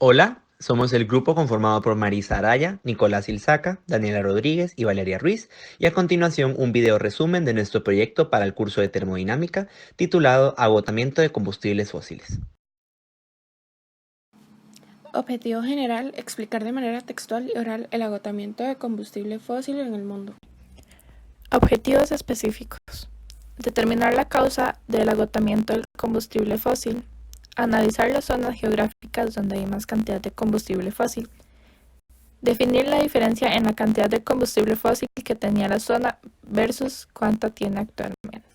Hola, somos el grupo conformado por Marisa Araya, Nicolás Ilzaca, Daniela Rodríguez y Valeria Ruiz, y a continuación un video resumen de nuestro proyecto para el curso de termodinámica titulado Agotamiento de combustibles fósiles. Objetivo general: explicar de manera textual y oral el agotamiento de combustible fósil en el mundo. Objetivos específicos: determinar la causa del agotamiento del combustible fósil, analizar las zonas geográficas donde hay más cantidad de combustible fósil, definir la diferencia en la cantidad de combustible fósil que tenía la zona versus cuánta tiene actualmente.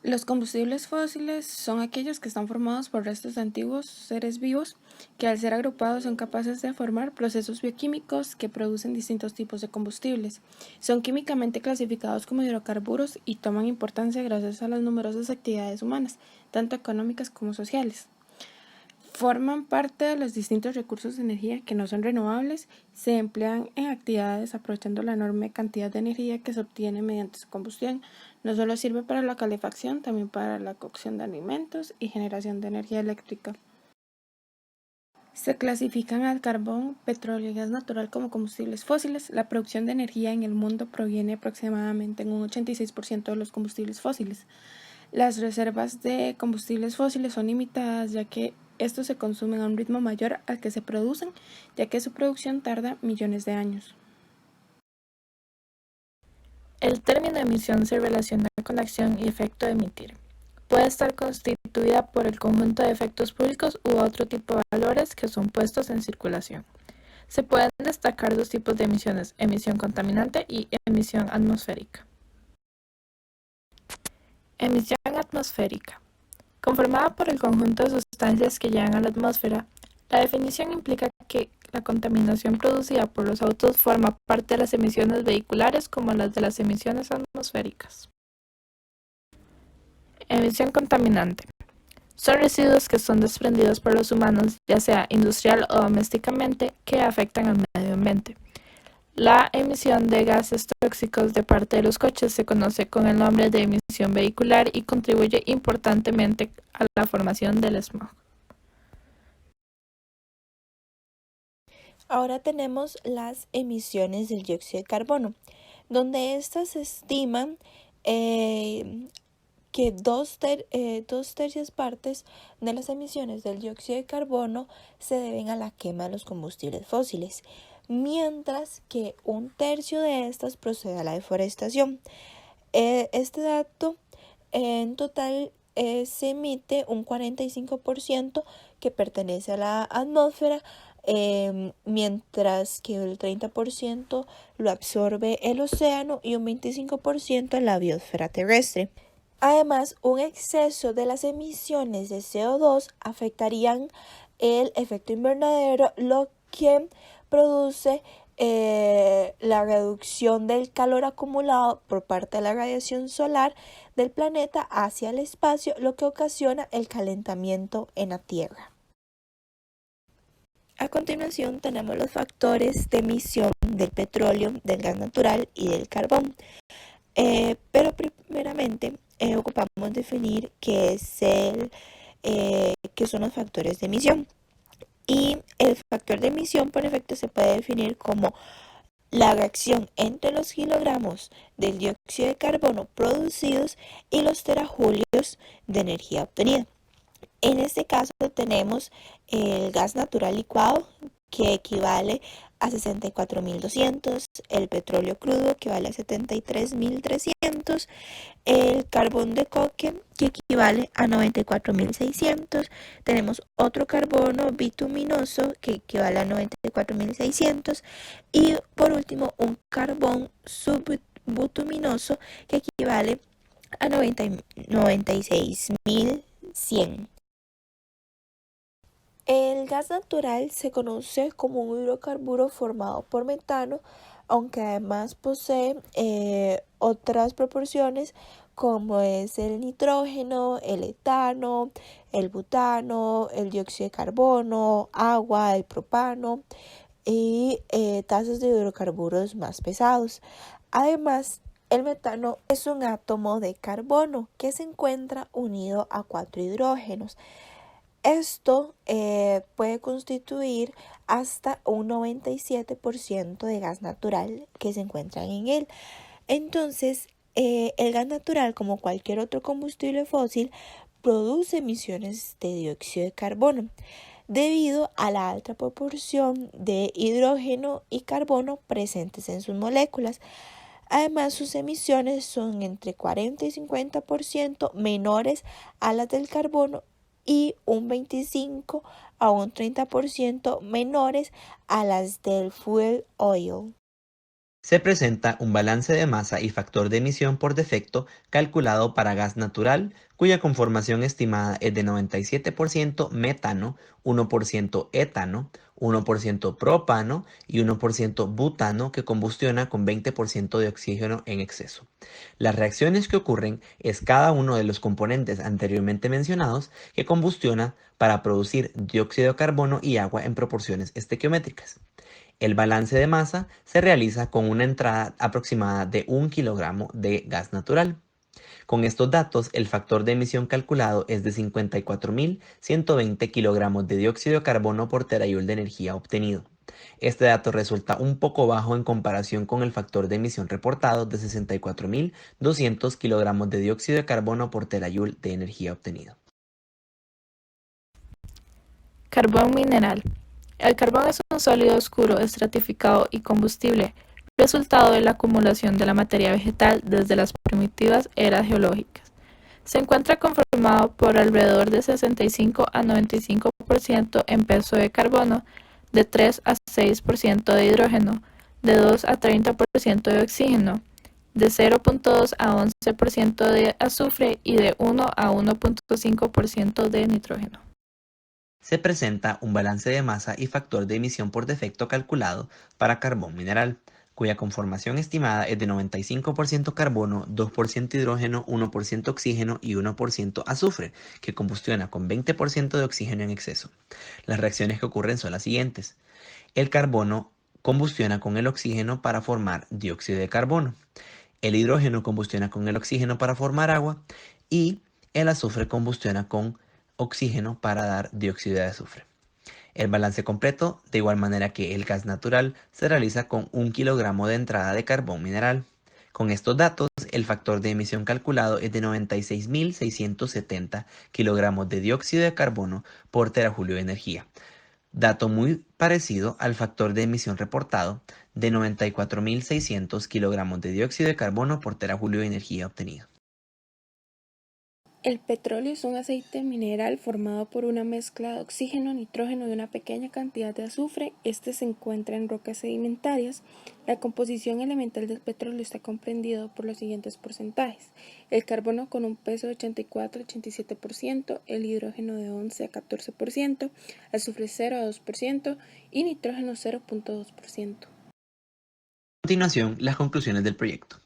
Los combustibles fósiles son aquellos que están formados por restos de antiguos seres vivos que al ser agrupados son capaces de formar procesos bioquímicos que producen distintos tipos de combustibles. Son químicamente clasificados como hidrocarburos y toman importancia gracias a las numerosas actividades humanas, tanto económicas como sociales. Forman parte de los distintos recursos de energía que no son renovables, se emplean en actividades aprovechando la enorme cantidad de energía que se obtiene mediante su combustión. No solo sirve para la calefacción, también para la cocción de alimentos y generación de energía eléctrica. Se clasifican al carbón, petróleo y gas natural como combustibles fósiles. La producción de energía en el mundo proviene aproximadamente en un 86% de los combustibles fósiles. Las reservas de combustibles fósiles son limitadas, ya que estos se consumen a un ritmo mayor al que se producen, ya que su producción tarda millones de años. El término emisión se relaciona con la acción y efecto de emitir. Puede estar constituida por el conjunto de efectos públicos u otro tipo de valores que son puestos en circulación. Se pueden destacar dos tipos de emisiones: emisión contaminante y emisión atmosférica. Emisión atmosférica. Conformada por el conjunto de sustancias que llegan a la atmósfera, la definición implica que la contaminación producida por los autos forma parte de las emisiones vehiculares como las de las emisiones atmosféricas. Emisión contaminante. Son residuos que son desprendidos por los humanos, ya sea industrial o domésticamente, que afectan al medio ambiente. La emisión de gases tóxicos de parte de los coches se conoce con el nombre de emisión vehicular y contribuye importantemente a la formación del smog. Ahora tenemos las emisiones del dióxido de carbono, donde estas se estiman que dos tercias partes de las emisiones del dióxido de carbono se deben a la quema de los combustibles fósiles, mientras que un tercio de estas procede a la deforestación. Este dato en total se emite un 45% que pertenece a la atmósfera, mientras que el 30% lo absorbe el océano y un 25% en la biosfera terrestre. Además, un exceso de las emisiones de CO2 afectarían el efecto invernadero, lo que produce la reducción del calor acumulado por parte de la radiación solar del planeta hacia el espacio, lo que ocasiona el calentamiento en la Tierra. A continuación tenemos los factores de emisión del petróleo, del gas natural y del carbón. Pero primeramente ocupamos definir qué son los factores de emisión. Y el factor de emisión, por efecto, se puede definir como la reacción entre los kilogramos del dióxido de carbono producidos y los terajulios de energía obtenida. En este caso tenemos el gas natural licuado, que equivale a 64.200, el petróleo crudo, que vale a 73.300, el carbón de coque, que equivale a 94.600, tenemos otro carbono bituminoso, que equivale a 94.600, y por último un carbón subbituminoso, que equivale a 96.100. El gas natural se conoce como un hidrocarburo formado por metano, aunque además posee otras proporciones como es el nitrógeno, el etano, el butano, el dióxido de carbono, agua, el propano y tasas de hidrocarburos más pesados. Además, el metano es un átomo de carbono que se encuentra unido a 4 hidrógenos. Esto puede constituir hasta un 97% de gas natural que se encuentra en él. Entonces, el gas natural, como cualquier otro combustible fósil, produce emisiones de dióxido de carbono debido a la alta proporción de hidrógeno y carbono presentes en sus moléculas. Además, sus emisiones son entre 40 y 50% menores a las del carbono y un 25 a un 30% menores a las del fuel oil. Se presenta un balance de masa y factor de emisión por defecto calculado para gas natural, cuya conformación estimada es de 97% metano, 1% etano, 1% propano y 1% butano, que combustiona con 20% de oxígeno en exceso. Las reacciones que ocurren es cada uno de los componentes anteriormente mencionados que combustiona para producir dióxido de carbono y agua en proporciones estequiométricas. El balance de masa se realiza con una entrada aproximada de 1 kilogramo de gas natural. Con estos datos, el factor de emisión calculado es de 54.120 kilogramos de dióxido de carbono por terajoule de energía obtenido. Este dato resulta un poco bajo en comparación con el factor de emisión reportado de 64.200 kilogramos de dióxido de carbono por terajoule de energía obtenido. Carbón mineral. El carbón es un sólido oscuro, estratificado y combustible, resultado de la acumulación de la materia vegetal desde las primitivas eras geológicas. Se encuentra conformado por alrededor de 65 a 95% en peso de carbono, de 3 a 6% de hidrógeno, de 2 a 30% de oxígeno, de 0.2 a 11% de azufre y de 1 a 1.5% de nitrógeno. Se presenta un balance de masa y factor de emisión por defecto calculado para carbón mineral, cuya conformación estimada es de 95% carbono, 2% hidrógeno, 1% oxígeno y 1% azufre, que combustiona con 20% de oxígeno en exceso. Las reacciones que ocurren son las siguientes. El carbono combustiona con el oxígeno para formar dióxido de carbono. El hidrógeno combustiona con el oxígeno para formar agua y el azufre combustiona con oxígeno para dar dióxido de azufre. El balance completo, de igual manera que el gas natural, se realiza con 1 kilogramo de entrada de carbón mineral. Con estos datos, el factor de emisión calculado es de 96.670 kilogramos de dióxido de carbono por terajoule de energía, dato muy parecido al factor de emisión reportado de 94.600 kilogramos de dióxido de carbono por terajoule de energía obtenido. El petróleo es un aceite mineral formado por una mezcla de oxígeno, nitrógeno y una pequeña cantidad de azufre. Este se encuentra en rocas sedimentarias. La composición elemental del petróleo está comprendido por los siguientes porcentajes: el carbono con un peso de 84-87%, el hidrógeno de 11 a 14%, azufre 0 a 2% y nitrógeno 0.2%. A continuación, las conclusiones del proyecto.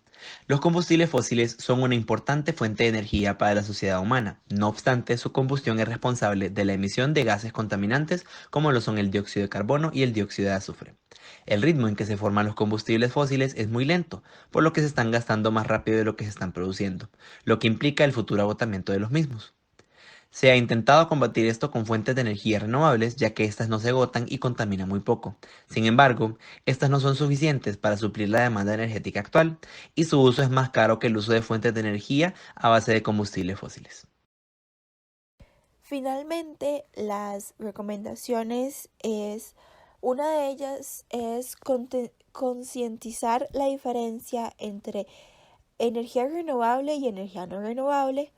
Los combustibles fósiles son una importante fuente de energía para la sociedad humana. No obstante, su combustión es responsable de la emisión de gases contaminantes como lo son el dióxido de carbono y el dióxido de azufre. El ritmo en que se forman los combustibles fósiles es muy lento, por lo que se están gastando más rápido de lo que se están produciendo, lo que implica el futuro agotamiento de los mismos. Se ha intentado combatir esto con fuentes de energía renovables, ya que estas no se agotan y contaminan muy poco. Sin embargo, estas no son suficientes para suplir la demanda energética actual, y su uso es más caro que el uso de fuentes de energía a base de combustibles fósiles. Finalmente, las recomendaciones una de ellas es concientizar la diferencia entre energía renovable y energía no renovable.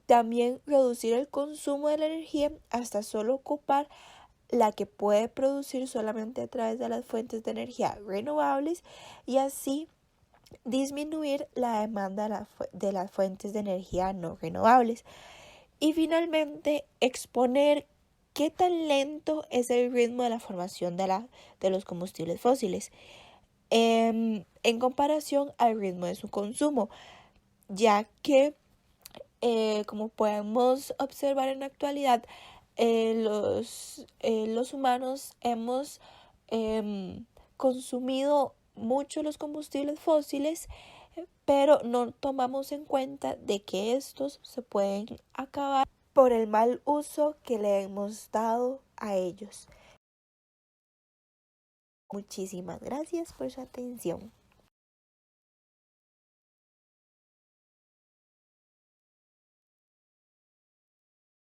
También reducir el consumo de la energía hasta solo ocupar la que puede producir solamente a través de las fuentes de energía renovables, y así disminuir la demanda de las fuentes de energía no renovables. Y finalmente, exponer qué tan lento es el ritmo de la formación de los combustibles fósiles en comparación al ritmo de su consumo, ya que como podemos observar en la actualidad, los humanos hemos consumido mucho los combustibles fósiles, pero no tomamos en cuenta de que estos se pueden acabar por el mal uso que le hemos dado a ellos. Muchísimas gracias por su atención.